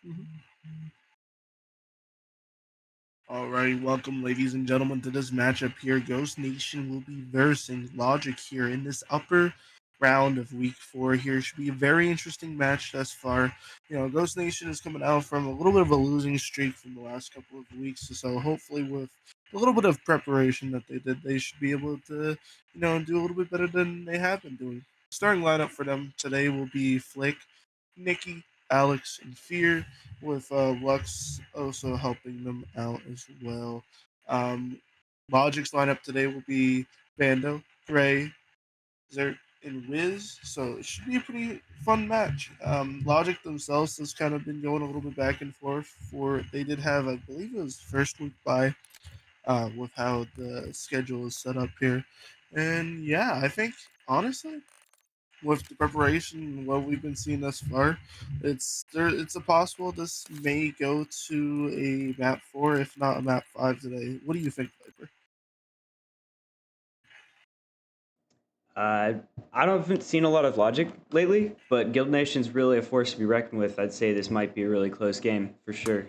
Mhm. All right, welcome, ladies and gentlemen, to this matchup here. Ghost Nation will be versing Logic here in this upper round of Week 4. Here should be a very interesting match thus far. Ghost Nation is coming out from a little bit of a losing streak from the last couple of weeks, so hopefully with a little bit of preparation that they did, they should be able to, do a little bit better than they have been doing. Starting lineup for them today will be Flick, Nikki, Alex, and Fear, with Lux also helping them out as well. Um, Logic's lineup today will be Bando, Gray, Zert, and Wiz, so it should be a pretty fun match. Logic themselves has kind of been going a little bit back and forth. For they did have, I believe it was first week by, with how the schedule is set up here, and yeah, I think honestly with the preparation and what we've been seeing thus far, it's a possible this may go to a map 4, if not a map 5 today. What do you think, Viper? Uh, I don't haven't seen a lot of logic lately, but Guild Nation's really a force to be reckoned with. I'd say this might be a really close game for sure.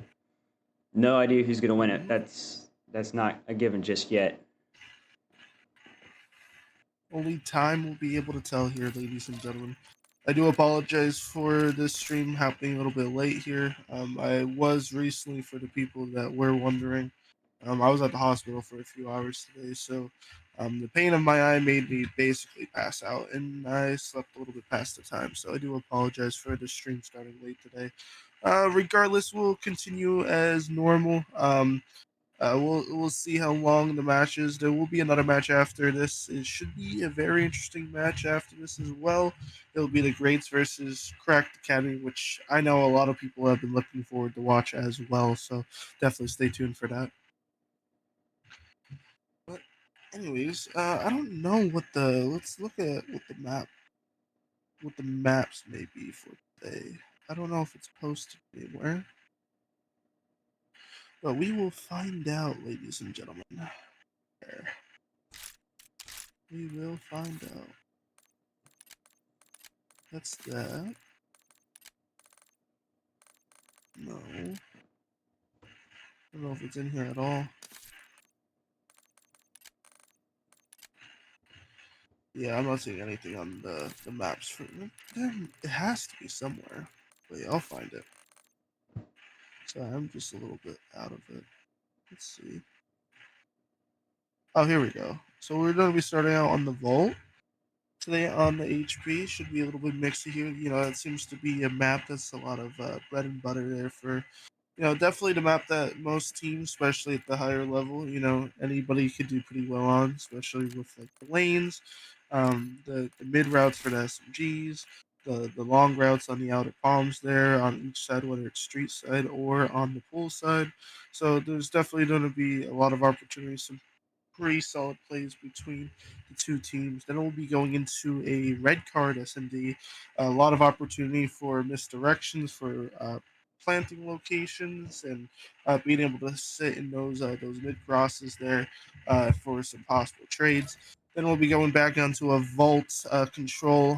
No idea who's gonna win it. Mhm. That's not a given just yet. Only time will be able to tell here, ladies and gentlemen. I do apologize for this stream happening a little bit late here. I was recently, for the people that were wondering, I was at the hospital for a few hours today, so the pain of my eye made me basically pass out, and I slept a little bit past the time. So I do apologize for the stream starting late today. Regardless, we'll continue as normal. We'll see how long the match is. There will be another match after this. It should be a very interesting match after this as well. It'll be the Greats versus Cracked Academy, which I know a lot of people have been looking forward to watch as well. So definitely stay tuned for that. But anyways, I don't know what the let's look at what the maps may be for today. I don't know if it's posted anywhere, but we will find out, ladies and gentlemen. There. We will find out. That's that. No. I don't know if it's in here at all. Yeah, I'm not seeing anything on the maps for it has to be somewhere. Wait, I'll find it. So I'm just a little bit out of it. Let's see. Oh, here we go. So we're gonna be starting out on the Vault today on the HP. Should be a little bit mixy here. It seems to be a map that's a lot of bread and butter there for definitely the map that most teams, especially at the higher level, anybody could do pretty well on, especially with like the lanes, the mid routes for the SMGs, the long routes on the outer palms there on each side, whether it's street side or on the pool side. So there's definitely going to be a lot of opportunities, some pretty solid plays between the two teams. Then we'll be going into a red card SMD. A lot of opportunity for misdirections, for planting locations, and being able to sit in those mid crosses there for some possible trades. Then we'll be going back onto a vault control.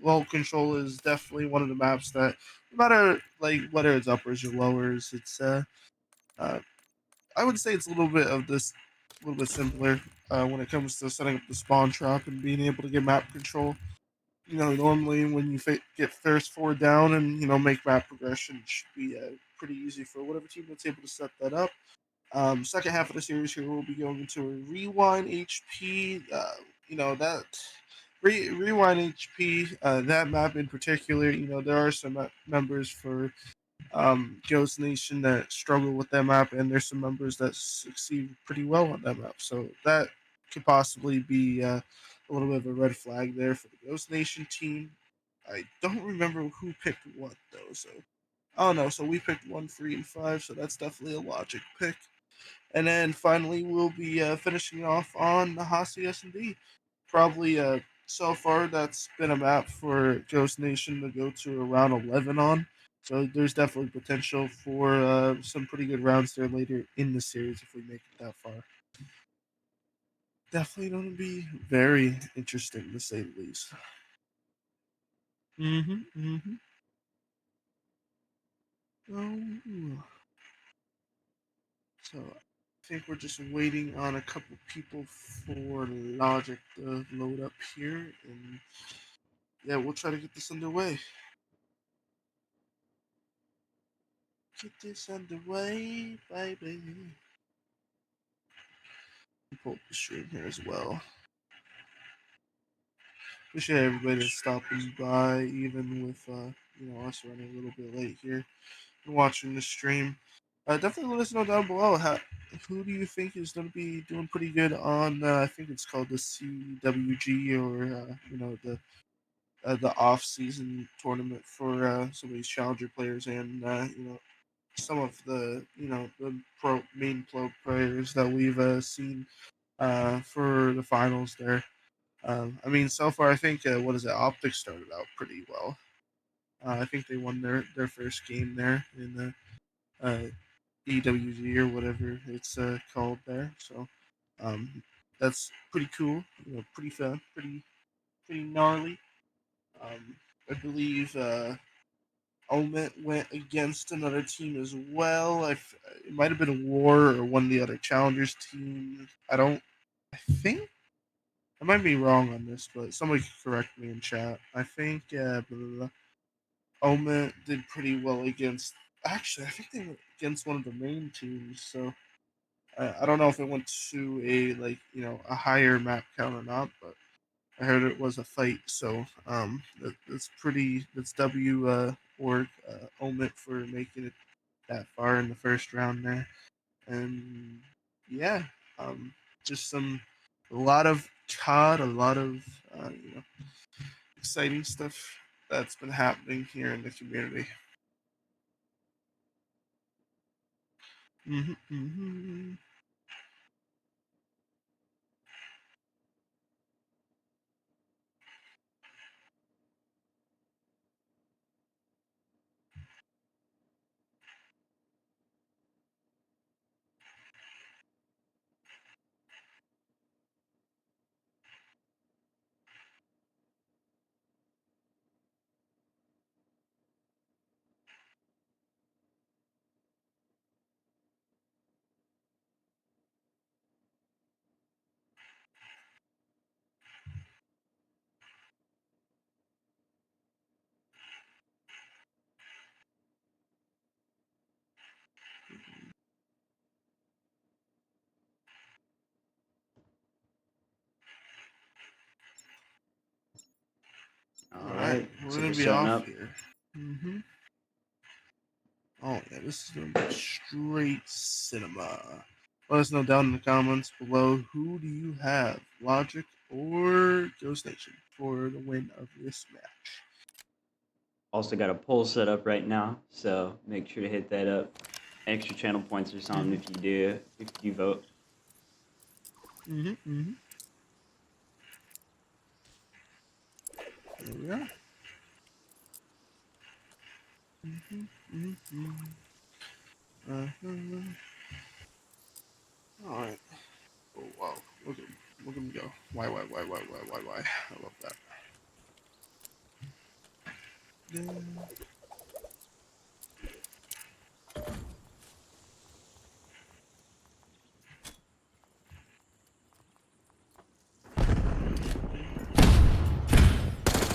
Vault control is definitely one of the maps that, no matter like whether it's uppers or lowers, it's uh, I would say it's a little bit of this, a little bit simpler when it comes to setting up the spawn trap and being able to get map control. Normally when you get first four down and make map progression, it should be pretty easy for whatever team that's able to set that up. Second half of the series here, we'll be going into a rewind HP. That rewind HP, that map in particular. There are some members for Ghost Nation that struggle with that map, and there's some members that succeed pretty well on that map. So that could possibly be a little bit of a red flag there for the Ghost Nation team. I don't remember who picked what though. So oh no, so we picked 1, 3, and 5. So that's definitely a logic pick. And then finally, we'll be finishing off on the Hasi S&D. Probably so far, that's been a map for Ghost Nation to go to around 11 on. So there's definitely potential for some pretty good rounds there later in the series if we make it that far. Definitely going to be very interesting to say the least. Mm-hmm. Mm-hmm. Oh, so I think we're just waiting on a couple people for Logic to load up here, and yeah, we'll try to get this underway. Get this underway, baby. Pull up the stream here as well. Appreciate everybody that's stopping by, even with us running a little bit late here and watching the stream. Definitely let us know down below who do you think is going to be doing pretty good on I think it's called the CWG, or the off season tournament for some of these challenger players, and some of the the main pro players that we've seen for the finals there. I mean, so far, I think what is it? Optics started out pretty well. I think they won their first game there in the EWG or whatever it's called there. So um, that's pretty cool. Pretty fun, pretty gnarly. I believe Omet went against another team as well. It might have been a War or one of the other challengers team. I don't. I think I might be wrong on this, but somebody can correct me in chat. I think Omet did pretty well against. Actually, I think they went against one of the main teams. So I don't know if it went to a a higher map count or not, but I heard it was a fight. So that's pretty. That's W org Omet for making it that far in the first round there, and yeah, um, just a lot of COD, a lot of exciting stuff that's been happening here in the community. Mm-hmm, mm-hmm. All All right, right, we're so they're gonna be starting off up. here. Mm-hmm. Oh yeah, this is gonna be straight cinema. Let us know down in the comments below, who do you have, Logic or Ghost Nation, for the win of this match. Also got a poll set up right now, so make sure to hit that up. Extra channel points or something if you vote. Mm-hmm, mm-hmm. There we are. Mm-hmm, mm-hmm. Uh-huh. All right. Oh wow! Look at him go! Why? I love that. Yeah.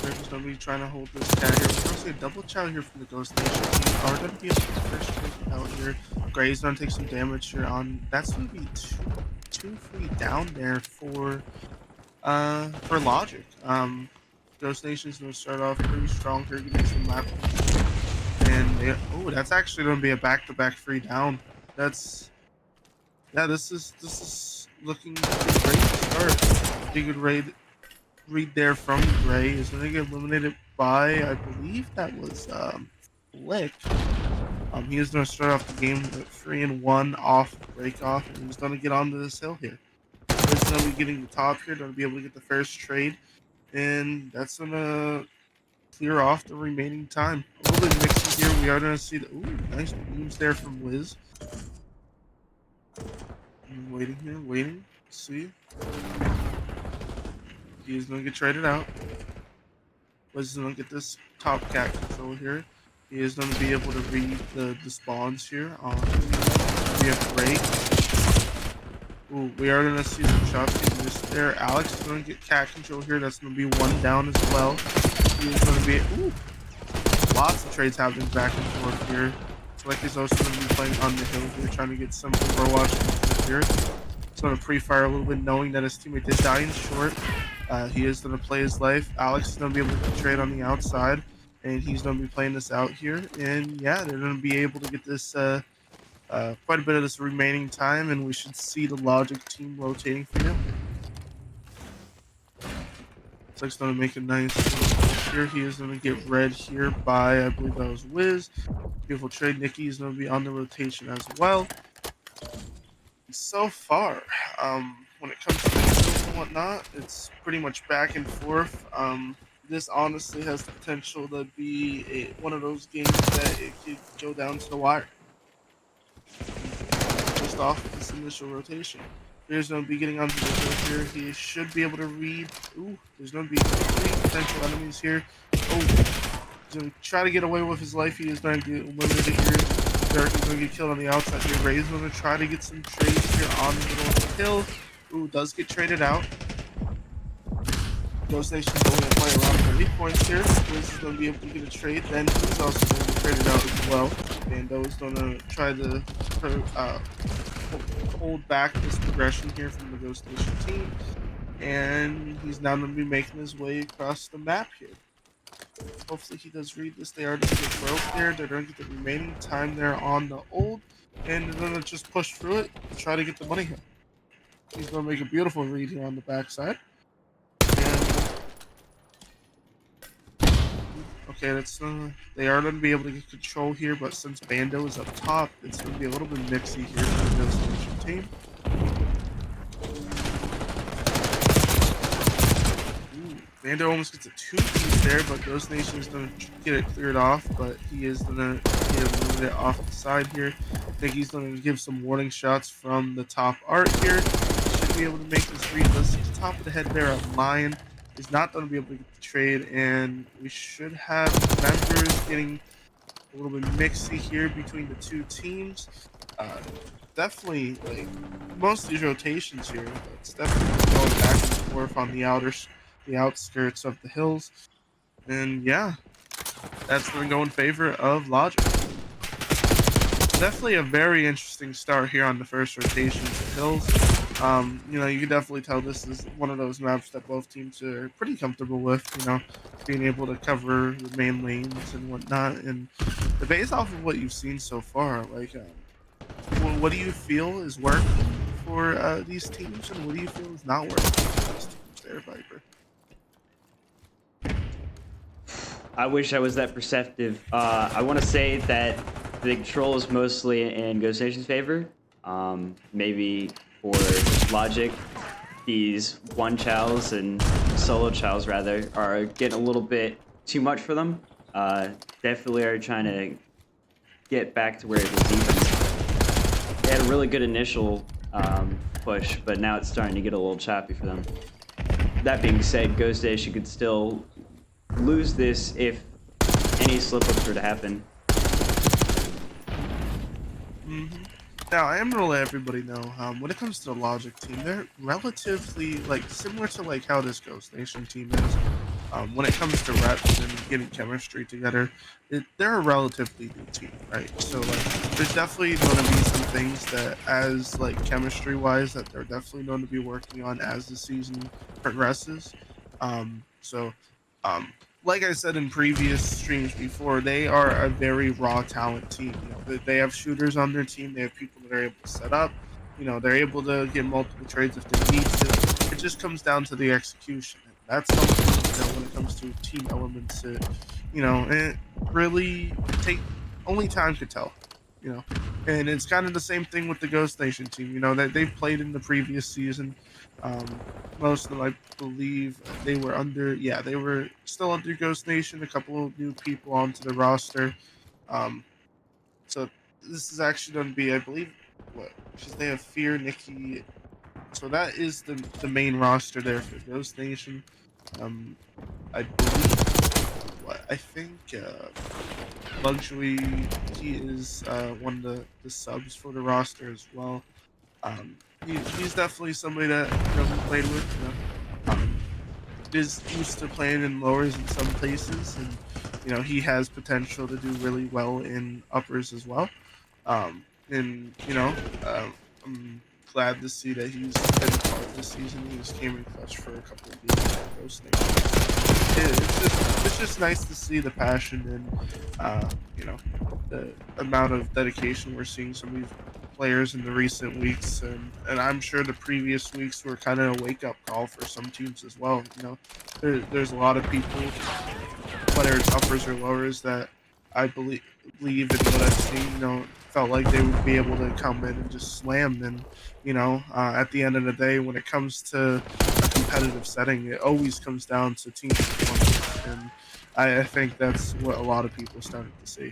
They're just gonna be trying to hold this down here. We're gonna see a double chow here from the Ghost Nation. We are gonna be able to get the first trade out here. Gray's gonna take some damage here on. That's gonna be two free down there for Logic. Ghost Nation's gonna start off pretty strong here, getting some map control. And oh, that's actually gonna be a back-to-back free down. That's Yeah, this is looking like a great start. Pretty good read there from Gray. Is going to get eliminated by, I believe that was Flick. He is going to start off the game with 3-1 off break off, and he's going to get onto this hill here. He's going to be getting the top here, going to be able to get the first trade, and that's going to clear off the remaining time. A little bit mixy here. We are going to see the nice beams there from Wiz. I'm waiting here, waiting. See, he's going to get traded out. Wiz is going to get this top cat control here. He is going to be able to read the spawns here. We have break. Ooh, we are going to see some shots being missed there. Alex is going to get cat control here. That's going to be one down as well. He is going to be lots of trades happening back and forth here. Slick is also going to be playing on the hill here, trying to get some overwatch here. He's going to pre-fire a little bit, knowing that his teammate is dying short. He is going to play his life. Alex is going to be able to trade on the outside, and he's going to be playing this out here. And yeah, they're going to be able to get this quite a bit of this remaining time, and we should see the Logic team rotating for you. Looks like it's going to make a nice here. He is going to get red here by, I believe that was Wiz. Beautiful trade. Nikki is going to be on the rotation as well. So far, when it comes to the kills and whatnot, it's pretty much back and forth. This honestly has the potential to be one of those games that it could go down to the wire. Just off of this initial rotation. There's going to be getting onto the hill here. He should be able to read. Ooh, there's going to be 3 potential enemies here. Oh, he's going to try to get away with his life. He is going to get eliminated here. Derek is going to get killed on the outside here. Ray is going to try to get some trades here on the middle of the hill. Ooh, does get traded out. Ghost Nation's only going to play around for 8 points here. Wiz is going to be able to get a trade. Then he's also going to get traded out as well. Bando is going to try to hold back this progression here from the Ghost Nation team. And he's now going to be making his way across the map here. Hopefully he does read this. They are going to get broke there. They're going to get the remaining time there on the ult. And they're going to just push through it to try to get the money here. He's going to make a beautiful read here on the backside. Okay, they are going to be able to get control here, but since Bando is up top, it's going to be a little bit mixy here for the Ghost Nation team. Bando almost gets a 2-piece there, but Ghost Nation is going to get it cleared off, but he is going to get a little bit off the side here. I think he's going to give some warning shots from the top art here. Should be able to make this read. Let's see the top of the head there of Lion. Is not going to be able to get the trade, and we should have members getting a little bit mixy here between the two teams. Definitely, like most of these rotations here, it's definitely going back and forth on the outskirts of the hills, and yeah, that's going to go in favor of Logic. Definitely a very interesting start here on the first rotation of the hills. You can definitely tell this is one of those maps that both teams are pretty comfortable with, being able to cover the main lanes and whatnot. And based off of what you've seen so far, like, what do you feel is working for these teams, and what do you feel is not working for these teams there, Viper? I wish I was that perceptive. I want to say that the control is mostly in Ghost Nation's favor. Maybe for Logic, these one chows and solo chows rather are getting a little bit too much for them. Definitely are trying to get back to where it was even. They had a really good initial push, but now it's starting to get a little choppy for them. That being said, Ghost Nation could still lose this if any slip-ups were to happen. Mm-hmm. Now, I am going to let everybody know, when it comes to the Logic team, they're relatively, similar to, how this Ghost Nation team is. When it comes to reps and getting chemistry together, they're a relatively new team, right? So, there's definitely going to be some things that, as, chemistry-wise, that they're definitely going to be working on as the season progresses. So, like I said in previous streams before, they are a very raw talent team. They have shooters on their team. They have people that are able to set up. They're able to get multiple trades if they need to. It just comes down to the execution. And that's something, when it comes to team elements, it really only time could tell. And it's kind of the same thing with the Ghost Nation team. That they've played in the previous season. Most of them, I believe, they were still under Ghost Nation. A couple of new people onto the roster. So this is actually going to be, I believe, because they have Fear, Nikki. So that is the main roster there for Ghost Nation. I believe. what? I think Luxury, he is one of the subs for the roster as well. He's definitely somebody that we played with. Is used to playing in lowers in some places, and he has potential to do really well in uppers as well. And I'm glad to see that he's been a part of this season. He just came in clutch for a couple of games for Ghost Nation. It's just nice to see the passion and the amount of dedication we're seeing some of these players in the recent weeks, and I'm sure the previous weeks were kind of a wake up call for some teams as well. There's a lot of people, whether it's uppers or lowers, that I believe in what I've seen, felt like they would be able to come in and just slam. And at the end of the day, when it comes to a competitive setting, it always comes down to team performance, and I think that's what a lot of people started to see.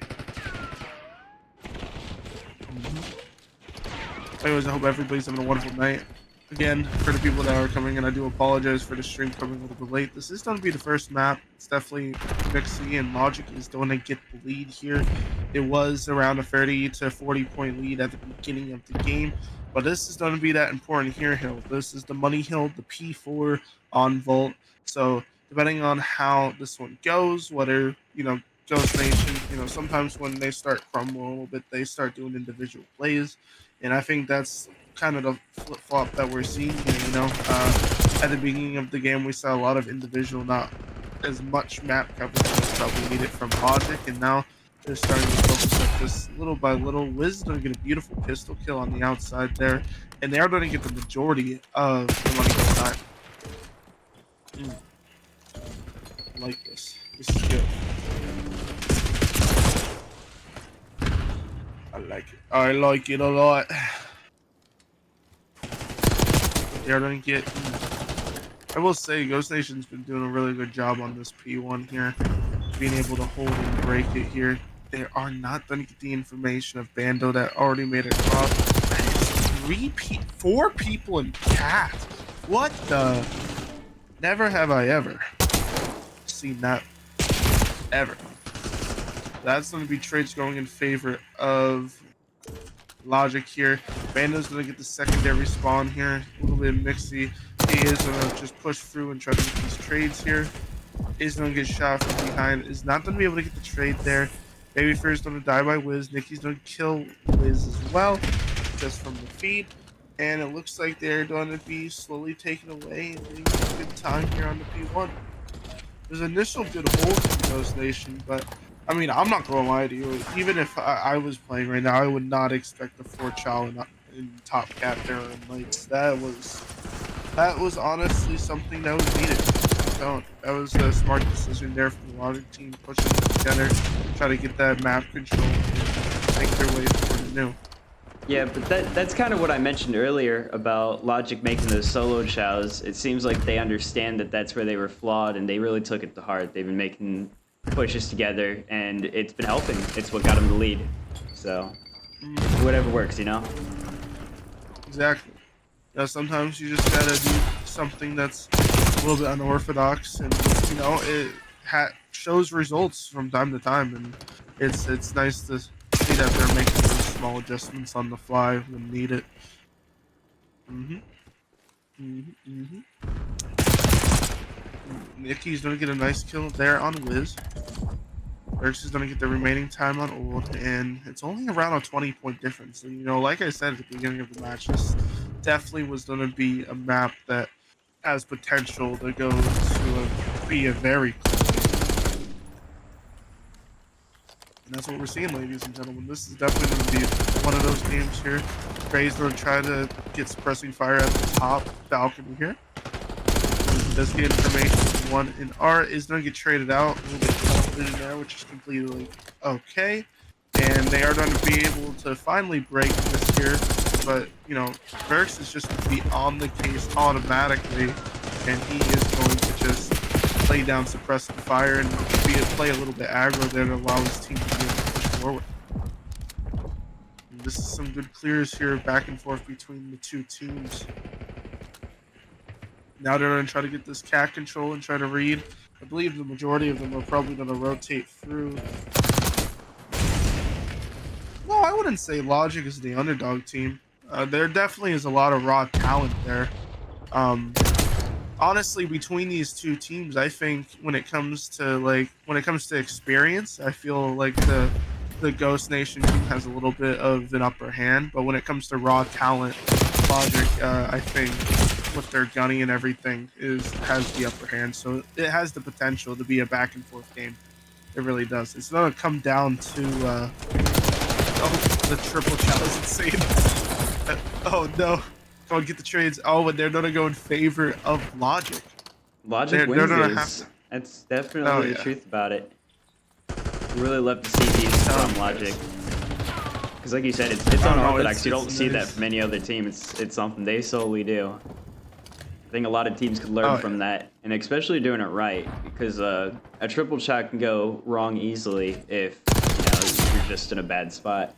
Mhm. Anyways, I hope everybody's having a wonderful night. Again, for the people that are coming in, I do apologize for the stream coming a little bit late. This is going to be the first map. It's definitely Mixie, and Logic is going to get the lead here. It was around a 30 to 40 point lead at the beginning of the game, but this is going to be that important here hill. This is the money hill, the P4 on Volt. So depending on how this one goes, whether Ghost Nation, sometimes when they start crumbling a little bit, they start doing individual plays, and I think that's kind of the flip flop that we're seeing here. At the beginning of the game, we saw a lot of individual, not as much map coverage as probably needed from Logic, and now they're starting to focus up just little by little. Wiz is going to get a beautiful pistol kill on the outside there, and they are going to get the majority of the money inside. I like this. This is good. I like it. I like it a lot. They're going to get. I will say, Ghost Nation's been doing a really good job on this P1 here, being able to hold and break it here. They are not going to get the information of Bando that already made it across. Four people in Cat. What the? Never have I ever seen that ever. That's going to be trades going in favor of Logic here. Bando's going to get the secondary spawn here. A little bit mixy. He is going to just push through and try to get these trades here. Is going to get shot from behind. Is not going to be able to get the trade there. Babyfair's going to die by Wiz. Nikki's going to kill Wiz as well, just from the feed. And it looks like they're going to be slowly taken away and getting a good time here on the P1. There's initial good hold from Ghost Nation, but I mean, I'm not going to lie to you. Even if I was playing right now, I would not expect the 4 Chow in top cat there in lights. That was honestly something that was needed. That was a smart decision there from the Logic team, pushing it together, try to get that map control and make their way forward anew. Yeah, but that's kind of what I mentioned earlier about Logic making those solo chows. It seems like they understand that that's where they were flawed, and they really took it to heart. They've been making pushes together, and it's been helping. It's what got them the lead. So, whatever works, Exactly. Sometimes you just gotta do something that's a little bit unorthodox, and it shows results from time to time, and it's nice to see that they're making those small adjustments on the fly when needed. hmm hmm Nikki's gonna get a nice kill there on Wiz. Versus gonna get the remaining time on Old, and it's only around a 20-point difference. And like I said at the beginning of the match, this definitely was gonna be a map that has potential to go to be a very close game. And that's what we're seeing, ladies and gentlemen. This is definitely going to be one of those games here. Gray's going to try to get suppressing fire at the top balcony here. He does get information from one, and Art is going to get traded out. A little bit of vision there, which is completely okay. And they are going to be able to finally break this here. But, Verx is just going to be on the case automatically, and he is going to just play down suppressive fire and play a little bit aggro there to allow his team to be able to push forward. And this is some good clears here back and forth between the two teams. Now they're going to try to get this cat control and try to read. I believe the majority of them are probably going to rotate through. No, I wouldn't say Logic is the underdog team. There definitely is a lot of raw talent there. Um, Honestly, between these two teams, I think when it comes to experience, I feel like the Ghost Nation team has a little bit of an upper hand. But when it comes to raw talent, Logic, I think with their gunny and everything is has the upper hand. So it has the potential to be a back and forth game. It really does. It's going to come down to oh, the triple challenge insane. Oh no. Go and get the trades. Oh, and they're gonna go in favor of Logic. Logic They're wins gonna have this. to. That's Oh definitely the yeah. truth about it. Really love to see these Telling from you Logic. guys. Because like you said, it's I don't know. unorthodox. You It's don't see that nice. from any other team. It's something they solely do. I think a lot of teams could learn Oh from yeah. that, and especially doing it right. Because a triple shot can go wrong easily if you're just in a bad spot.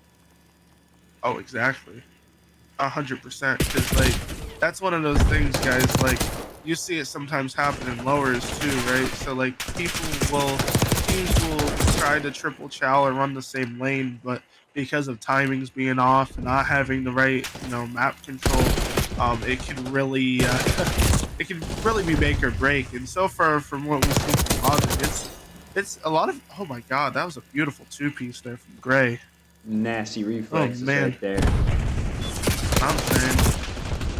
Oh exactly. 100%. Because like that's one of those things, guys. Like you see it sometimes happen in lowers too, right? So like teams will try to triple chow or run the same lane, but because of timings being off and not having the right map control, it can really it can really be make or break. And so far from what we've seen from Logic, it's a lot of oh my god, that was a beautiful two piece there from Gray. Nasty Oh reflexes man, right there. that's what I'm saying.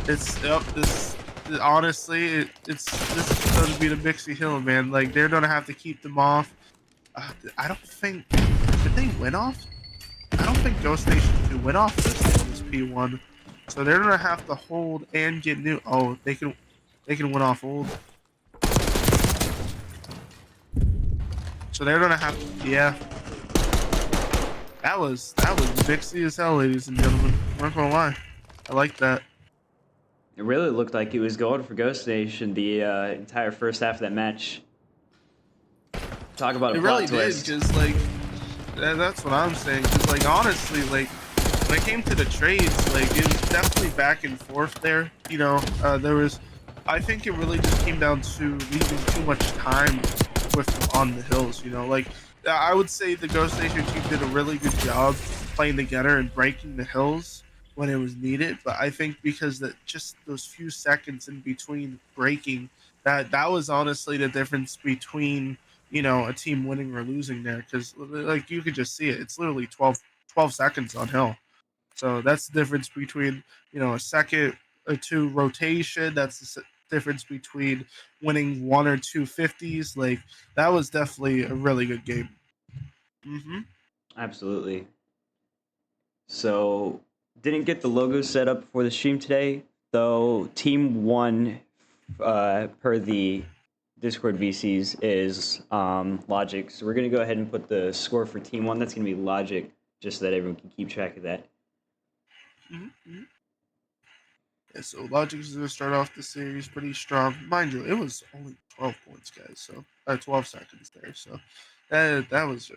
It's up this honestly, it's this is going to be the Mixie Hill, man. Like they're gonna have to keep them off. I don't think did they win off? I don't think Ghost Nation 2 win off this P1. So they're gonna have to hold and get new. Oh, they can win off old. So they're gonna have to. Yeah, that was Mixie as hell, ladies and gentlemen. I'm not gonna lie. I like that. It really looked like he was going for Ghost Nation the entire first half of that match. Talk about a It plot really did, twist. cause like that's what I'm saying. Cause like honestly, like when it came to the trades, like it was definitely back and forth there. There was. I think it really just came down to leaving too much time with them on the hills. Like I would say the Ghost Nation team did a really good job playing together and breaking the hills when it was needed. But I think because that just those few seconds in between breaking, that was honestly the difference between a team winning or losing there because like you could just see it. It's literally 12 seconds on hill. So that's the difference between a second or two rotation. That's the difference between winning one or two 50s. Like that was definitely a really good game. Hmm. Absolutely. So, didn't get the logo set up for the stream today, though. Team one, per the Discord VCs, is Logic. So we're gonna go ahead and put the score for Team one. That's gonna be Logic, just so that everyone can keep track of that. Hmm. Yeah, so Logic is going to start off the series pretty strong. Mind you, it was only 12 points, guys. So 12 seconds there. So that was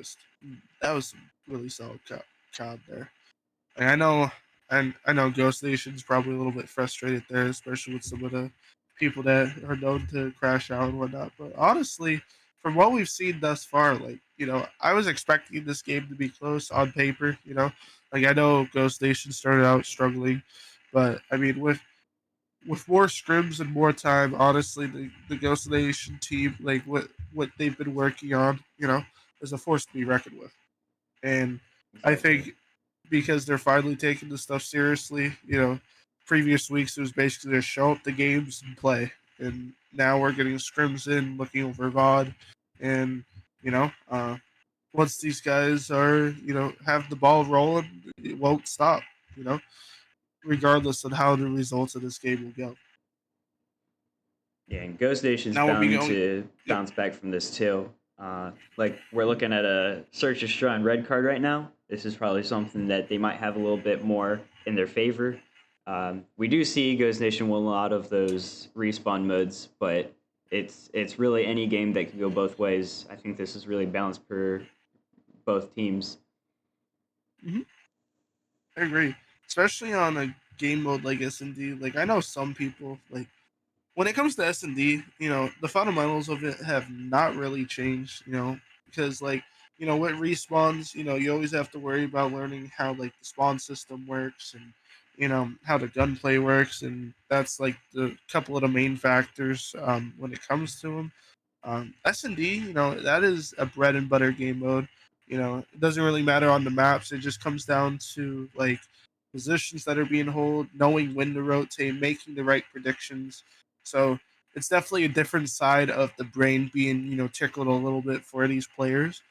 some really solid COD there. And I know Ghost Nation's probably a little bit frustrated there, especially with some of the people that are known to crash out and whatnot. But honestly, from what we've seen thus far, like I was expecting this game to be close on paper. Like I know Ghost Nation started out struggling, but I mean with more scrims and more time, honestly, the Ghost Nation team, like what they've been working on, is a force to be reckoned with. And I Exactly. think because they're finally taking this stuff seriously, previous weeks it was basically just show up the games and play. And now we're getting scrims in, looking over VOD, and you know, uh, once these guys are, have the ball rolling, it won't stop. You know, regardless of how the results of this game will go. Yeah, and Ghost Nation's Now we'll be bound going. to Yep. bounce back from this too. Like we're looking at a Search of Straw and red card right now. This is probably something that they might have a little bit more in their favor. We do see Ghost Nation win a lot of those respawn modes, but it's really any game that can go both ways. I think this is really balanced per both teams. Hmm. I agree, especially on a game mode like S&D. Like I know some people like when it comes to S&D, the fundamentals of it have not really changed, because like, with respawns, you always have to worry about learning how like the spawn system works and how the gunplay works, and that's like the couple of the main factors when it comes to them. S&D, that is a bread and butter game mode. It doesn't really matter on the maps. It just comes down to like positions that are being held, knowing when to rotate, making the right predictions. So it's definitely a different side of the brain being, tickled a little bit for these players.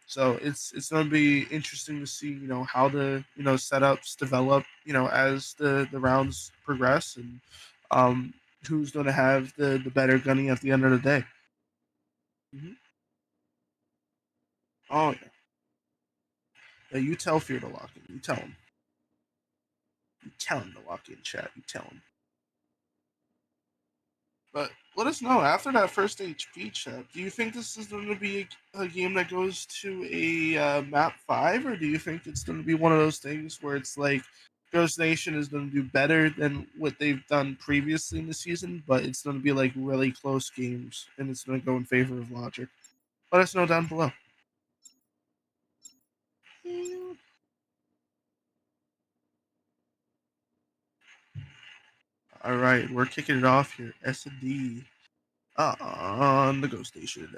So it's going to be interesting to see, how the setups develop, as the rounds progress, and um, who's going to have the better gunning at the end of the day. Mm-hmm. Oh yeah. Yeah, you tell Fear to lock in. You tell him. You tell him to lock in, chat. You tell him. But let us know after that first HP chat. Do you think this is going to be a game that goes to a map 5, or do you think it's going to be one of those things where it's like Ghost Nation is going to do better than what they've done previously in the season, but it's going to be like really close games and it's going to go in favor of Logic? Let us know down below. All right, we're kicking it off here. S&D on the Ghost Station.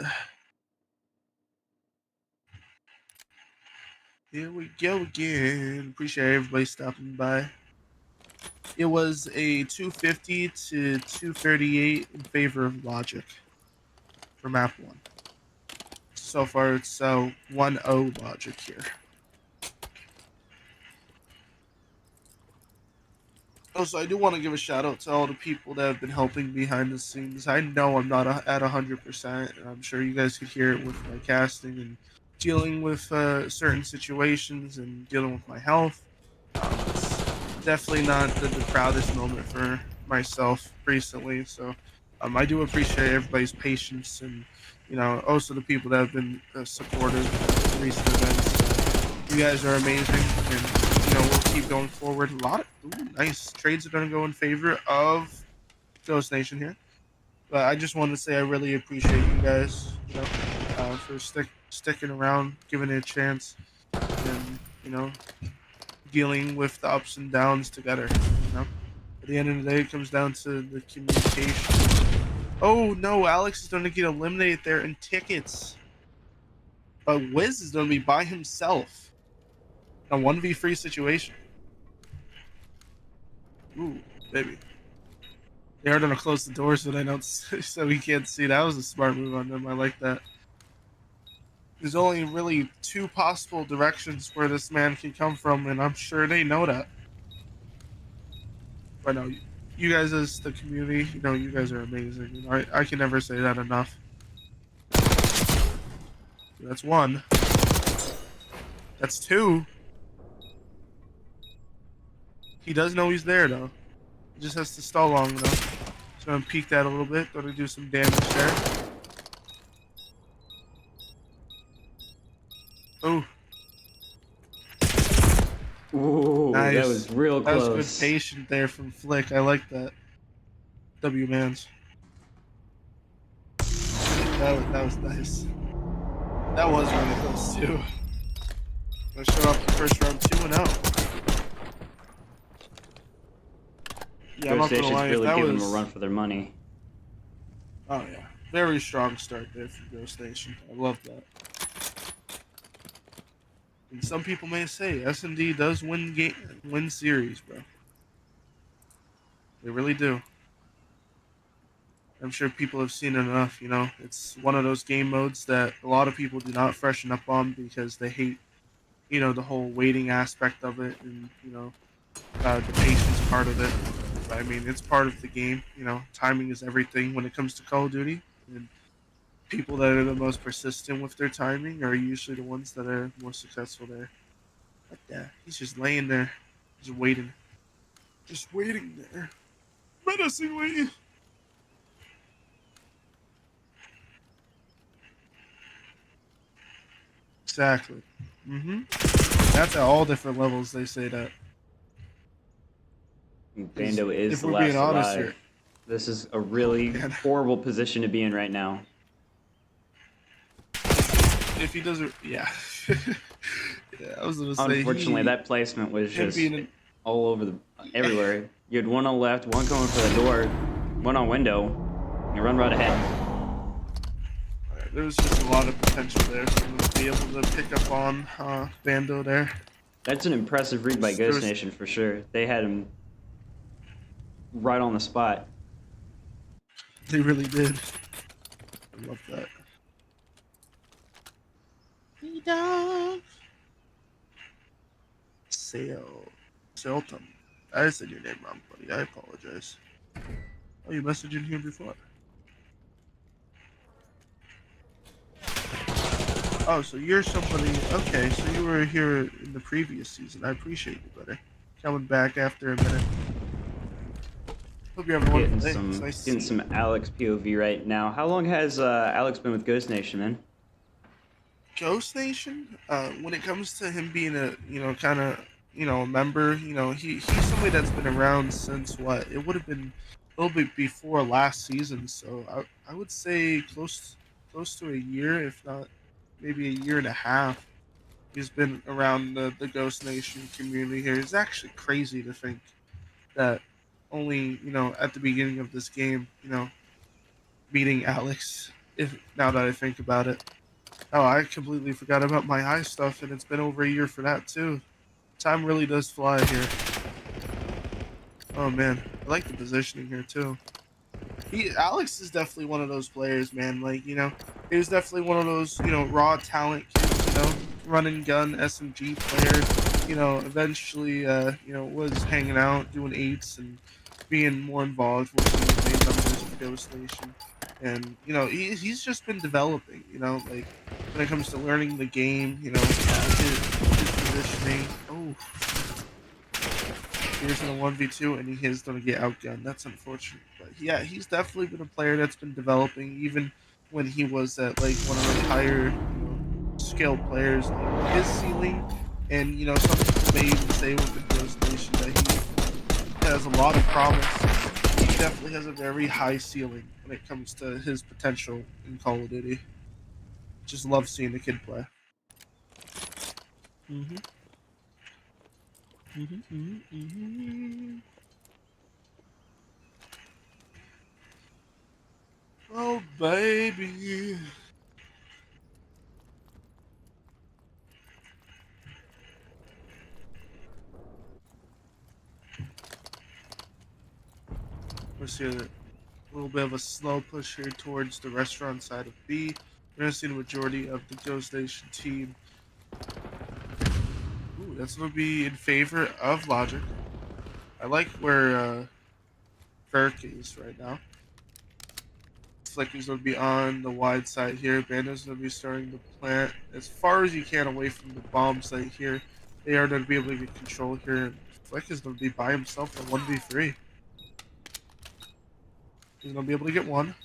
Here we go again. Appreciate everybody stopping by. It was a 250 to 238 in favor of Logic for map 1. So far, it's 1-0 Logic here. Also, I do want to give a shout out to all the people that have been helping behind the scenes. I know I'm not at 100%, and I'm sure you guys could hear it with my casting and dealing with certain situations and dealing with my health. It's definitely not the proudest moment for myself recently. So I do appreciate everybody's patience and, also the people that have been supportive of recent events. You guys are amazing, and we'll keep going forward. A lot of nice trades are going to go in favor of Ghost Nation here. But I just want to say I really appreciate you guys, for sticking around, giving it a chance, and dealing with the ups and downs together. At the end of the day, it comes down to the communication. Oh no, Alex is going to get eliminated there in tickets, but Wiz is going to be by himself in a 1v3 situation. Ooh, baby. They are going to close the doors so they don't, so he can't see. That was a smart move on them. I like that. There's only really 2 possible directions where this man can come from, and I'm sure they know that. But no, you guys as the community, you guys are amazing. I can never say that enough. That's 1. That's 2. He does know he's there though. He just has to stall long enough. So I'm gonna peek that a little bit. Gonna do some damage there. Oh, Ooh, that nice. was real That was good close. patient there from Flick. I like that. W Mans. That was nice. That was really close too. Gonna shut off the first round 2-0. Yeah, I'm Ghost not gonna Nation's lie. If really that giving them a was, run for their money. oh yeah, very strong start there from Ghost Nation. I love that. And some people may say S&D does win series, bro. They really do. I'm sure people have seen it enough. It's one of those game modes that a lot of people do not freshen up on because they hate, the whole waiting aspect of it and, the patience part of it. But I mean, it's part of the game. Timing is everything when it comes to Call of Duty. And people that are the most persistent with their timing are usually the ones that are more successful there. But yeah, he's just laying there, just waiting. Just waiting there. Menacingly. Exactly. That's at all different levels they say that. Because Bando is if the we're being last honest alive. here, This is a Oh really man, horrible position to be in right now. if he doesn't, yeah, yeah. I was gonna say Unfortunately, that placement was him just being an, all over the yeah. everywhere. You had one on left, one coming for the door, one on window. You run right ahead. Alright, there was just a lot of potential there for him to be able to pick up on Bando there. That's an impressive read by There Ghost was, Nation for sure. They had him right on the spot. they really did. I love that. Hey dog. Sail. Sailton. I said your name wrong, buddy. I apologize. Oh, you messaged in here before. Oh, so you're somebody. Okay, so you were here in the previous season. I appreciate you, brother. Coming back after a minute. Hope you're having a wonderful day. It's nice to Getting see you. some Alex POV right now. How long has Alex been with Ghost Nation, man? Ghost Nation, when it comes to him being a, kind of, a member, he's somebody that's been around since what? It would have been a little bit before last season. So I would say close to a year, if not maybe a year and a half. He's been around the Ghost Nation community here. It's actually crazy to think that only, at the beginning of this game, meeting Alex, if now that I think about it. Oh, I completely forgot about my eye stuff, and it's been over a year for that too. Time really does fly here. Oh man, I like the positioning here too. Alex is definitely one of those players, man. Like he was definitely one of those raw talent kids. Run and gun SMG player. Eventually was hanging out, doing eights, and being more involved with some of the main members of Ghost Nation. And he's just been developing. Like when it comes to learning the game. His positioning. Oh, here's in a 1v2 and he is going to get outgunned. That's unfortunate. But yeah, he's definitely been a player that's been developing even when he was at like one of the higher, scale players. Like his ceiling, and some people may even say with the Ghost Nation that he has a lot of promise. He definitely has a very high ceiling when it comes to his potential in Call of Duty. Just love seeing the kid play. Mm-hmm. Mm-hmm. Mm-hmm. Mm-hmm. Oh baby. We're seeing a little bit of a slow push here towards the restaurant side of B. We're gonna see the majority of the Ghost Nation team. Ooh, that's gonna be in favor of Logic. I like where Verk is right now. Flicker's gonna be on the wide side here. Bando's gonna be starting to plant as far as you can away from the bomb site here. They are gonna be able to get control here. Flick is gonna be by himself in 1v3. He's gonna be able to get one.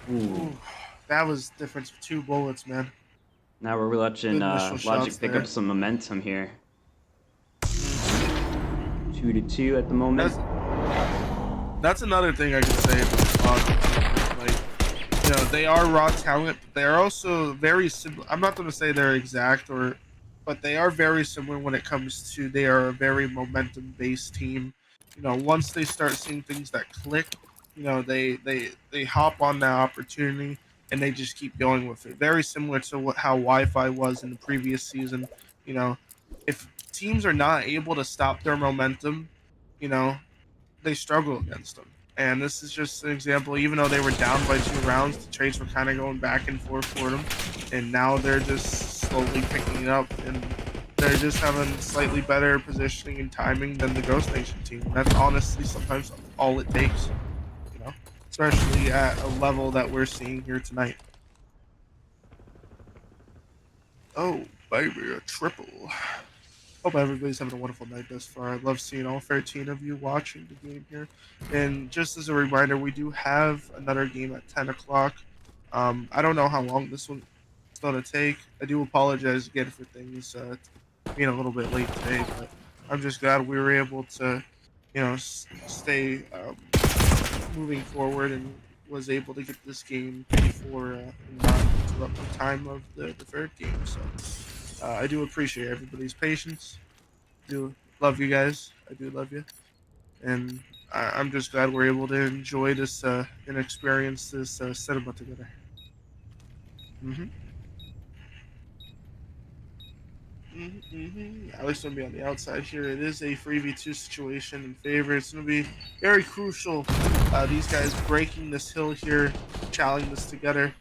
Ooh. Ooh, that was difference of 2 bullets, man. Now we're watching Good initial shots Logic pick up there. some momentum here. Mhm. 2-2 at the moment. That's another thing I can say about Logic. Like, they are raw talent, but they are also very similar. I'm not going to say they're exact, but they are very similar when it comes to they are a very momentum based team. Once they start seeing things that click, they hop on that opportunity and they just keep going with it. Very similar to how Wi-Fi was in the previous season. You know, if teams are not able to stop their momentum, you know, they struggle against them. And this is just an example. Even though they were down by 2 rounds, the trades were kind of going back and forth for them, and now they're just slowly picking it up, and they're just having slightly better positioning and timing than the Ghost Nation team. And that's honestly sometimes all it takes, you know, especially at a level that we're seeing here tonight. Oh, baby, a triple. Hope everybody's having a wonderful night thus far. I love seeing all 13 of you watching the game here. And just as a reminder, we do have another game at 10 o'clock. I don't know how long this one's going to take. I do apologize again for things being a little bit late today, but I'm just glad we were able to, stay moving forward and was able to get this game before and not interrupt the time of the third game. So I do appreciate everybody's patience. Do love you guys. I do love you, and I'm just glad we're able to enjoy this and experience this cinema together. Mm-hmm. Alex gonna be on the outside here. It is a 3v2 situation in favor. It's gonna be very crucial. These guys breaking this hill here, challenging this together.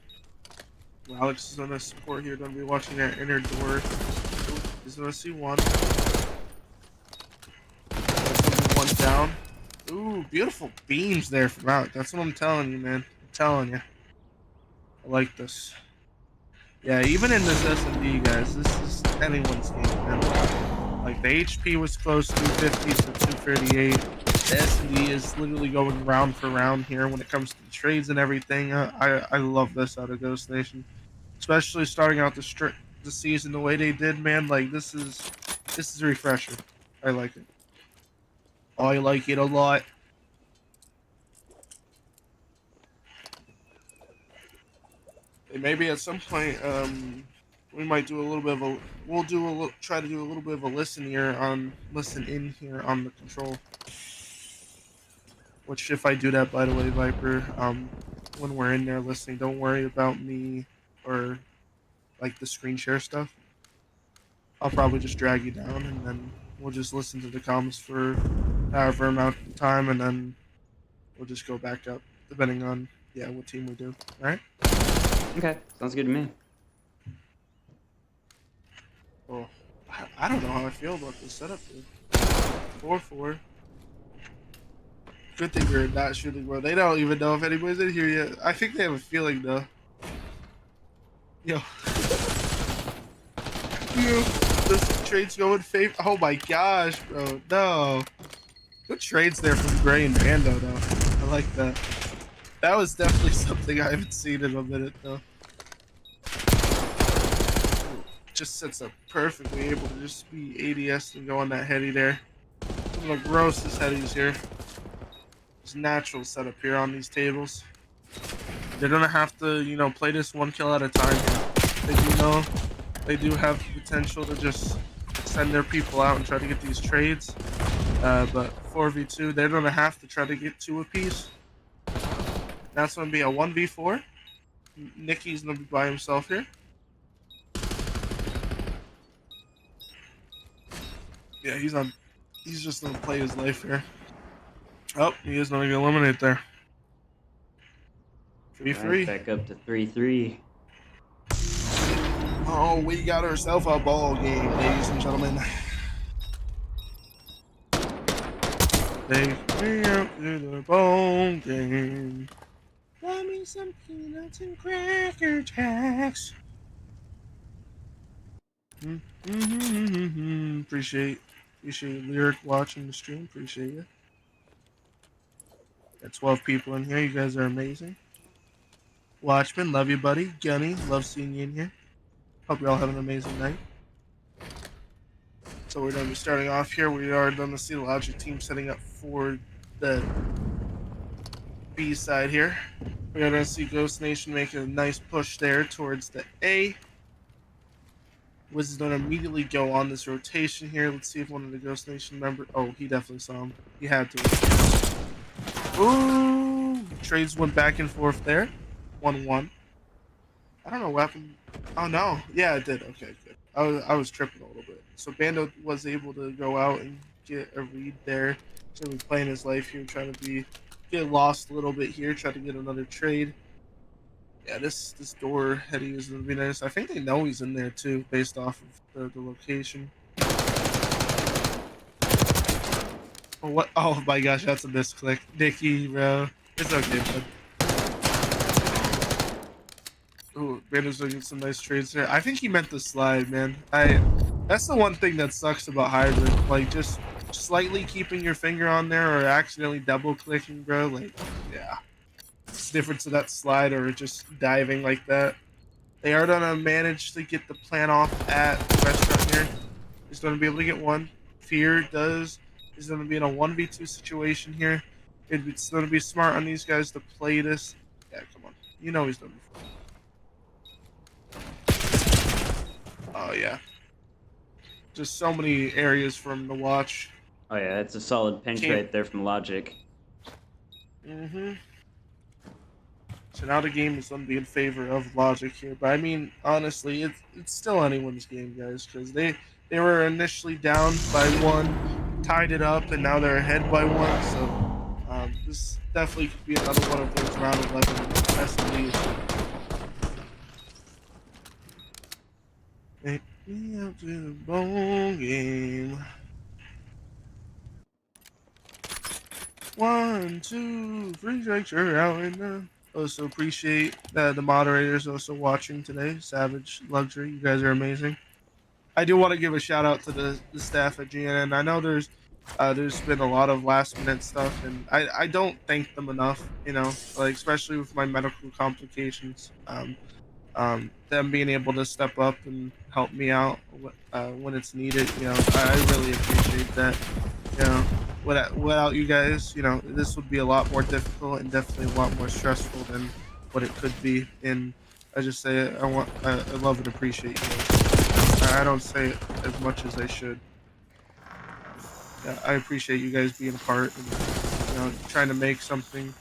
Well, Alex is gonna support here. Gonna be watching that inner door. Ooh, he's gonna see one. That's gonna be one down. Ooh, beautiful beams there from Alex. That's what I'm telling you, man. I'm telling you. I like this. Yeah, even in this S&D, guys, this is anyone's game, man. Like, the HP was close, 250 to 238. The S&D is literally going round for round here when it comes to the trades and everything. I love this out of Ghost Nation, especially starting out the season the way they did, man. Like, this is refreshing. I like it. I like it a lot. And maybe at some point, we might do a little bit of a. We'll do a little, try to do a little bit of a listen in here on the control. Which, if I do that, by the way, Viper, when we're in there listening, don't worry about me or like the screen share stuff. I'll probably just drag you down, and then we'll just listen to the comments for however amount of time, and then we'll just go back up depending on what team we do. All right. Okay, sounds good to me. Well, I don't know how I feel about this setup, dude. 4-4. Good thing we're not shooting, bro. They don't even know if anybody's in here yet. I think they have a feeling, though. Yo. Yo. This trade's going favor. Oh my gosh, bro. No. Good trades there from Gray and Bando, though. I like that. That was definitely something I haven't seen in a minute, though. Just sets up perfectly, able to just be ADS and go on that heady there. Some of the grossest headies here. It's natural setup here on these tables. They're gonna have to, play this one kill at a time here. They do know they do have the potential to just send their people out and try to get these trades. But 4v2, they're gonna have to try to get two apiece. That's gonna be a 1v4. Nicky's gonna be by himself here. Yeah, he's just gonna play his life here. Oh, he is gonna get eliminated there. Right, 3-3. back up to 3-3. Oh, we got ourselves a ball game, ladies and gentlemen. Take me out to the ball game. Buy me some peanuts and cracker jacks. Appreciate Lyric watching the stream. Appreciate you. Got 12 people in here. You guys are amazing. Watchman, love you, buddy. Gunny, love seeing you in here. Hope you all have an amazing night. So we're going to be starting off here. We are going to see the Logic team setting up for the B side here. We're going to see Ghost Nation making a nice push there towards the A. Wiz is going to immediately go on this rotation here. Let's see if one of the Ghost Nation members... Oh, he definitely saw him. He had to. Ooh! Trades went back and forth there. 1-1. I don't know what happened. Oh, no. Yeah, it did. Okay, good. I was tripping a little bit. So Bando was able to go out and get a read there. So he's playing his life here, trying to get lost a little bit here, try to get another trade. Yeah, this door heady is gonna be nice. I think they know he's in there too, based off of the location. Oh, what? Oh my gosh, that's a misclick, Nicky, bro. It's okay, bud. Ooh, Bando's looking some nice trades there. I think he meant the slide, man. That's the one thing that sucks about hybrid. Like, just slightly keeping your finger on there or accidentally double clicking, bro. Like, yeah. It's different to that slide or just diving like that. They are gonna manage to get the plant off at the restaurant here. He's gonna be able to get one. Fear does is going to be in a 1v2 situation here. It's going to be smart on these guys to play this. Yeah, come on. You know he's done before. Oh, yeah. Just so many areas for him to watch. Oh yeah, that's a solid pinch Can't. right there from Logic. Mm-hmm. So now the game is going to be in favor of Logic here. But I mean, honestly, it's still anyone's game, guys, because they were initially down by one, tied it up, and now they're ahead by one. So this definitely could be another one of those round 11 SMDs. Take me out to the bone game. 1, 2, 3 strikes, you're out in the. Also appreciate that the moderators also watching today. Savage Luxury, you guys are amazing. I do want to give a shout out to the staff at GNN. I know there's been a lot of last minute stuff, and I don't thank them enough. You know, like especially with my medical complications. Them being able to step up and help me out when it's needed. You know, I really appreciate that. You know, without you guys, you know, this would be a lot more difficult and definitely a lot more stressful than what it could be. And I just say I love and appreciate you guys. I don't say it as much as I should. Yeah, I appreciate you guys being a part and trying to make something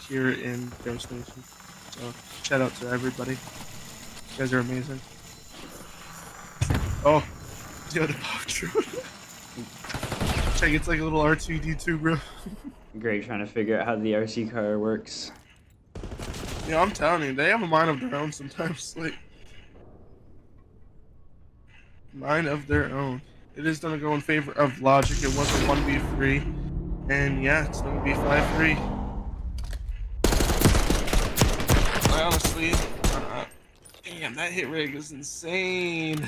here in Ghost Nation. So shout out to everybody. You guys are amazing. Oh, the pop true. Check, it's like a little R2D2, bro. Great, trying to figure out how the RC car works. I'm telling you, they have a mind of their own sometimes. Like mind of their own. It is gonna go in favor of Logic. It was a 1v3, and yeah, it's gonna be 5-3. I honestly, damn, that hit rig is insane.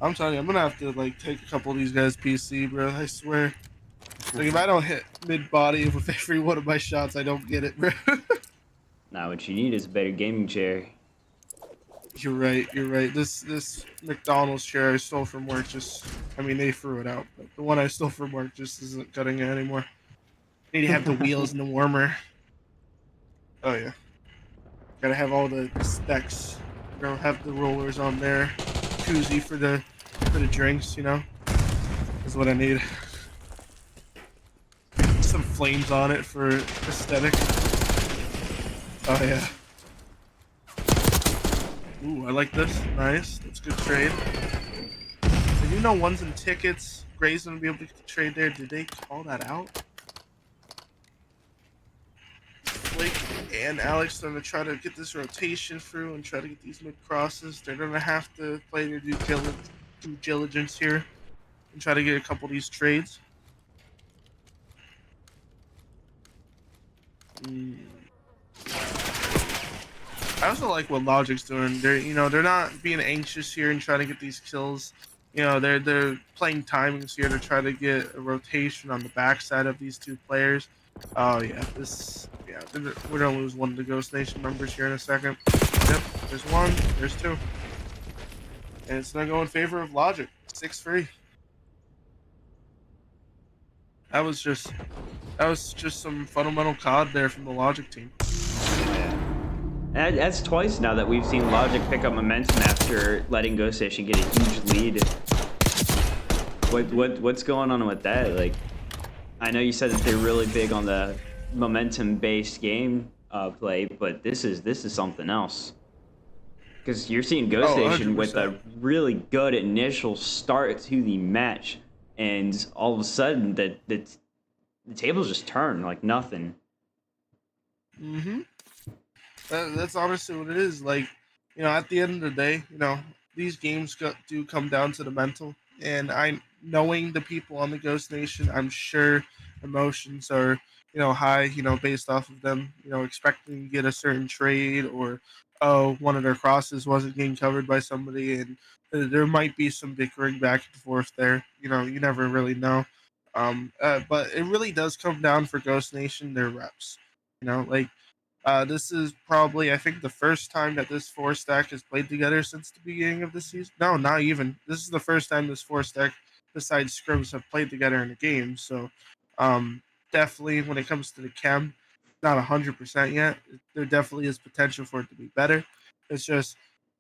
I'm telling you, I'm gonna have to like take a couple of these guys PC, bro. I swear. Like if I don't hit mid body with every one of my shots, I don't get it, bro. Now what you need is a better gaming chair. You're right. You're right. This McDonald's chair I stole from work I mean, they threw it out, but the one I stole from work just isn't cutting it anymore. Need to have the wheels and the warmer. Oh yeah, gotta have all the specs. Have the rollers on there. Koozie for the drinks. Is what I need. Some flames on it for aesthetic. Oh yeah. Ooh, I like this. Nice. That's a good trade. Did you know ones and tickets? Gray's gonna be able to trade there. Did they call that out? Blake and Alex are gonna try to get this rotation through and try to get these mid crosses. They're gonna have to play their due diligence here and try to get a couple of these trades. Mm. I also like what Logic's doing. They're not being anxious here and trying to get these kills. They're playing timings here to try to get a rotation on the backside of these two players. Oh yeah, we're gonna lose one of the Ghost Nation members here in a second. Yep, there's one, there's two, and it's gonna go in favor of Logic. 6-3. That was just some fundamental COD there from the Logic team. And that's twice now that we've seen Logic pick up momentum after letting Ghost Station get a huge lead. What's going on with that? Like, I know you said that they're really big on the momentum-based game play, but this is something else. Because you're seeing Ghost Oh, Station with 100%. a really good initial start to the match, and all of a sudden the tables just turn like nothing. Mm-hmm. That's honestly what it is. Like, at the end of the day, these games do come down to the mental. And knowing the people on the Ghost Nation, I'm sure emotions are, high, based off of them, expecting to get a certain trade or, oh, one of their crosses wasn't getting covered by somebody. And there might be some bickering back and forth there. You never really know. But it really does come down for Ghost Nation, their reps. Like, This is probably, I think, the first time that this four stack has played together since the beginning of the season. No, not even. This is the first time this four stack, besides scrims, have played together in a game. So, um, definitely when it comes to the chem, not 100% yet. There definitely is potential for it to be better. It's just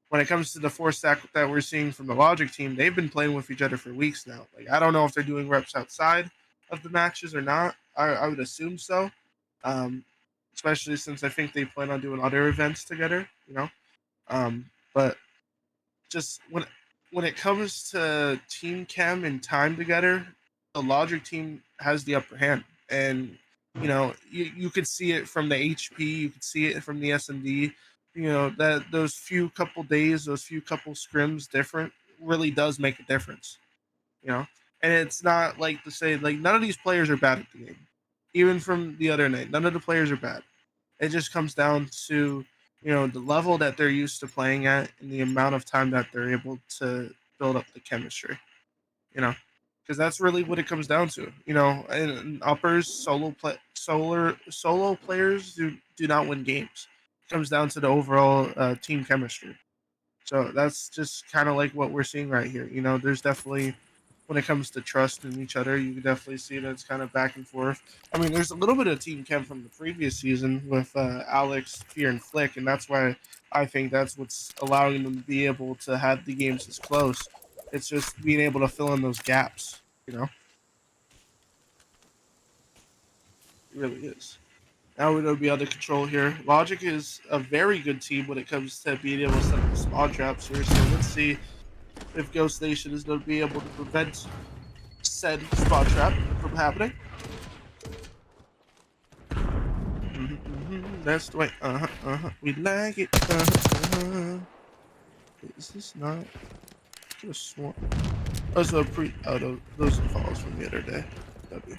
when it comes to the four stack that we're seeing from the Logic team, they've been playing with each other for weeks now. Like I don't know if they're doing reps outside of the matches or not. I would assume so. Um, Especially since I think they plan on doing other events together, you know. But just when it comes to team chem and time together, the Logic team has the upper hand, and you could see it from the HP, you could see it from the SMD. You know that those few couple days, those few couple scrims different really does make a difference. You know, and it's not like to say like none of these players are bad at the game, even from the other night. None of the players are bad. It just comes down to the level that they're used to playing at and the amount of time that they're able to build up the chemistry. You know, because that's really what it comes down to. In uppers, solo players do not win games. It comes down to the overall team chemistry. So that's just kind of like what we're seeing right here. There's definitely when it comes to trust in each other, you can definitely see that it's kind of back and forth. I mean, there's a little bit of team chem from the previous season with Alex, Fear, and Flick, and that's why I think that's what's allowing them to be able to have the games as close. It's just being able to fill in those gaps. It really is. Now we're going to be under control here. Logic is a very good team when it comes to being able to set up the spawn traps here. So let's see if Ghost Nation is going to be able to prevent said spawn trap from happening. That's the way. We like it. Is this not? Could have sworn. Those are those are falls from the other day. W.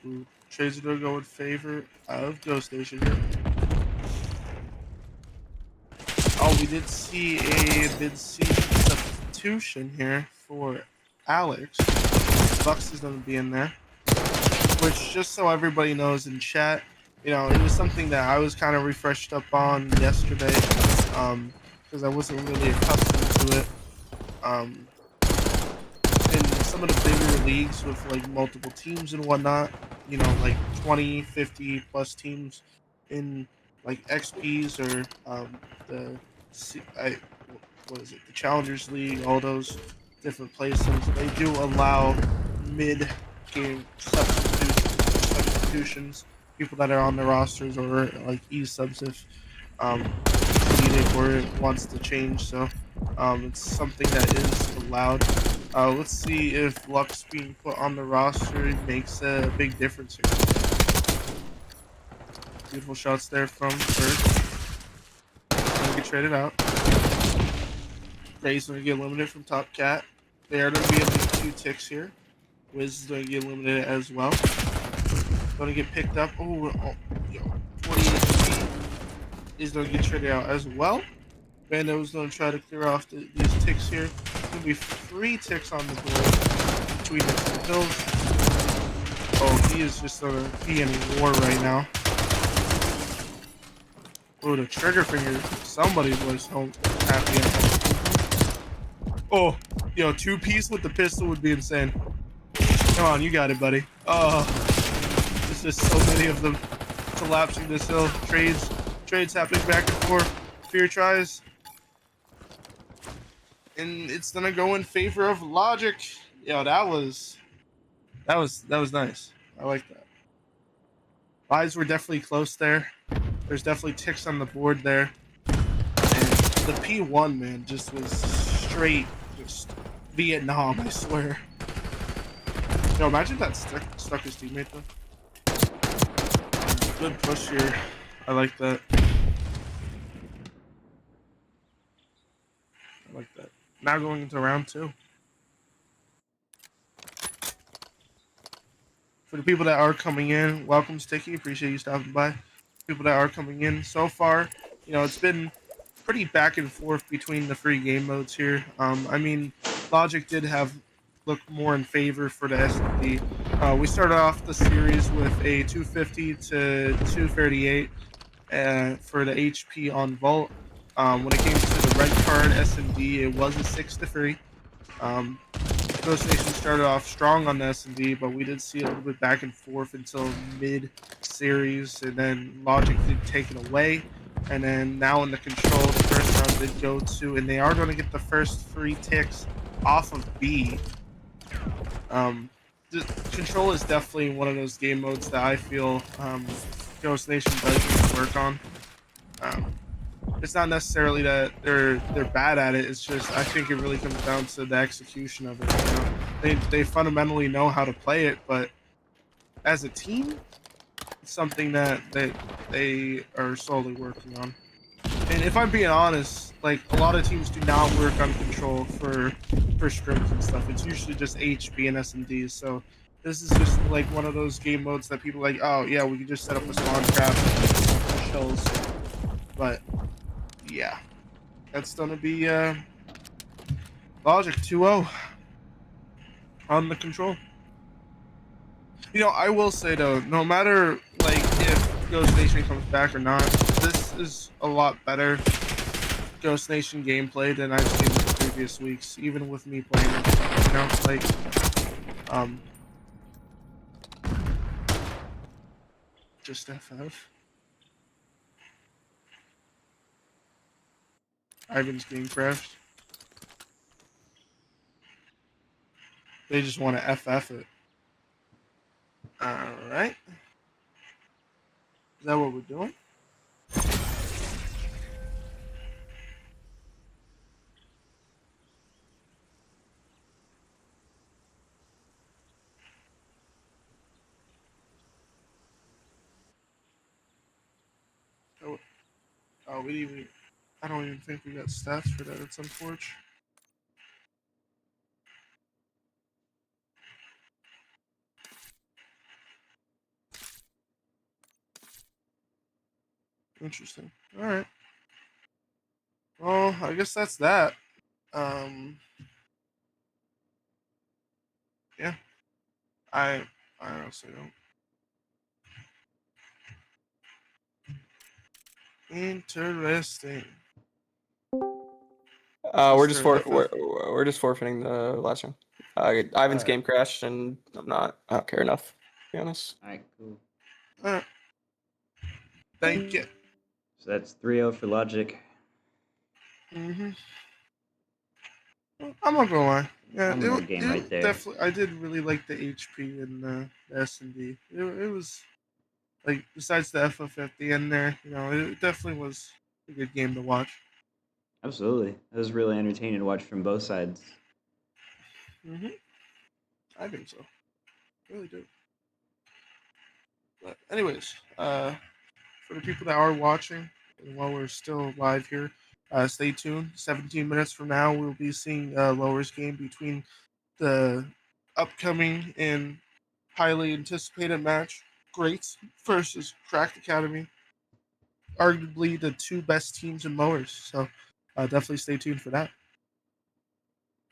Ooh, Trades are going to go in favor of Ghost Nation here. Oh, we did see a substitution here for Alex. Bucks is going to be in there. Which, just so everybody knows in chat, it was something that I was kind of refreshed up on yesterday, because I wasn't really accustomed to it. In some of the bigger leagues with like multiple teams and whatnot, like 20, 50 plus teams in like XPs or the I, what is it, the Challengers League, all those different places, they do allow mid game substitutions, people that are on the rosters or like E subs if needed or it wants to change. So it's something that is allowed. Let's see if Lux being put on the roster makes a big difference here. Beautiful shots there from Bird. Gonna get traded out. Gray's gonna get eliminated from Top Cat. They are gonna be able to get 2 ticks here. Wiz is gonna get eliminated as well. Gonna get picked up. Yo, 28 feet. He's gonna get traded out as well. Bando is gonna try to clear off these ticks here. There's gonna be 3 ticks on the board between the two hills. Oh, he is just gonna be in war right now. Oh, the trigger finger. Somebody was home happy. Oh, 2-piece with the pistol would be insane. Come on, you got it, buddy. Oh, there's just so many of them collapsing this hill. Trades happening back and forth. Fear tries. And it's gonna go in favor of Logic. That was nice. I like that. Lives were definitely close there. There's definitely ticks on the board there. And the P1 man just was straight just Vietnam, I swear. Imagine that stuck his teammate though. Good push here. I like that. I like that. Now going into round 2. For the people that are coming in, welcome Sticky. Appreciate you stopping by. People that are coming in so far, it's been pretty back and forth between the three game modes here. I mean, Logic did have look more in favor for the S&D. We started off the series with a 250 to 238 for the HP on Vault. When it came to the red card S&D, it was a 6-3. Um, Ghost Nation started off strong on the S&D, but we did see a little bit back and forth until mid series, and then Logic did take it away. And then now in the control, the first round did go to, and they are going to get the first 3 ticks off of B. The control is definitely one of those game modes that I feel Ghost Nation does need to work on. Um, it's not necessarily that they're bad at it. It's just I think it really comes down to the execution of it. They fundamentally know how to play it, but as a team, it's something that they are slowly working on. And if I'm being honest, like a lot of teams do not work on control for scrims and stuff. It's usually just HB and S&D. So this is just like one of those game modes that people are like, oh yeah, we can just set up a spawn trap and shells. But yeah, that's gonna be Logic 2-0 on the control. I will say though, no matter like if Ghost Nation comes back or not, this is a lot better Ghost Nation gameplay than I've seen in the previous weeks, even with me playing it. Um, just FF. Ivan's game crashed. They just want to FF it. All right. Is that what we're doing? Oh, we even. I don't even think we got stats for that. It's unfortunate. Interesting. All right. Well, I guess that's that. Um, yeah. I I honestly don't. Interesting. We're just Mr. FF. we're just forfeiting the last round. Ivan's Alright. game crashed, and I don't care enough, to be honest. All right, cool. Alright. Thank you. So that's 3-0 for Logic. Mm-hmm. I'm not gonna lie. Yeah, Phenomenal game right there. definitely. I did really like the HP and the S&D. It was like besides the FF at the end there, it definitely was a good game to watch. Absolutely. It was really entertaining to watch from both sides. Mm-hmm. I think so. Really do. But anyways, for the people that are watching, and while we're still live here, stay tuned. 17 minutes from now, we'll be seeing a lowers game between the upcoming and highly anticipated match, Greats versus Cracked Academy. Arguably the two best teams in mowers. So definitely stay tuned for that.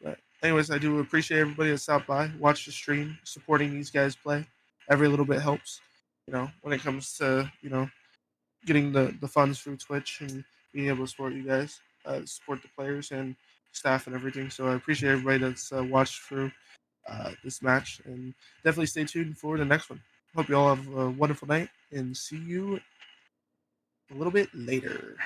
But anyways, I do appreciate everybody that stopped by, watched the stream, supporting these guys play. Every little bit helps. When it comes to getting the funds through Twitch and being able to support you guys, support the players and staff and everything. So I appreciate everybody that's watched through this match, and definitely stay tuned for the next one. Hope you all have a wonderful night, and see you a little bit later.